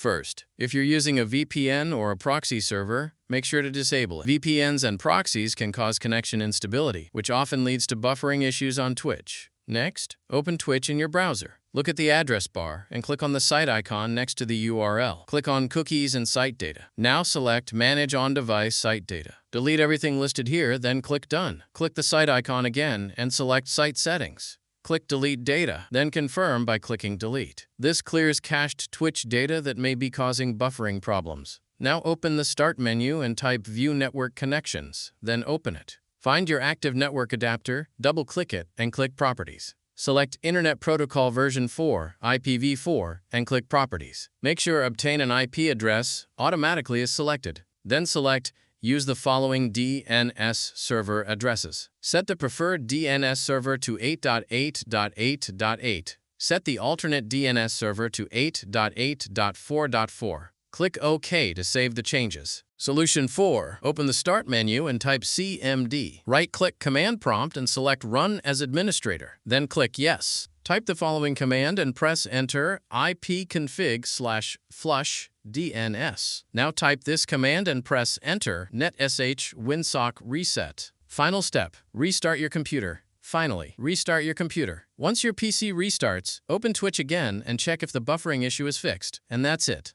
First, if you're using a VPN or a proxy server, make sure to disable it. VPNs and proxies can cause connection instability, which often leads to buffering issues on Twitch. Next, open Twitch in your browser. Look at the address bar and click on the site icon next to the URL. Click on Cookies and Site Data. Now select Manage On-Device Site Data. Delete everything listed here, then click Done. Click the site icon again and select Site Settings. Click Delete Data, then confirm by clicking Delete. This clears cached Twitch data that may be causing buffering problems. Now open the Start menu and type View Network Connections, then open it. Find your active network adapter, double-click it, and click Properties. Select Internet Protocol version 4, IPv4, and click Properties. Make sure Obtain an IP address automatically is selected. Then select Use the following DNS server addresses. Set the preferred DNS server to 8.8.8.8. Set the alternate DNS server to 8.8.4.4. Click OK to save the changes. Solution 4. Open the Start menu and type CMD. Right-click Command Prompt and select Run as Administrator. Then click Yes. Type the following command and press Enter ipconfig/flush DNS. Now type this command and press Enter netsh winsock reset. Final step. Restart your computer. Finally, restart your computer. Once your PC restarts, open Twitch again and check if the buffering issue is fixed. And that's it.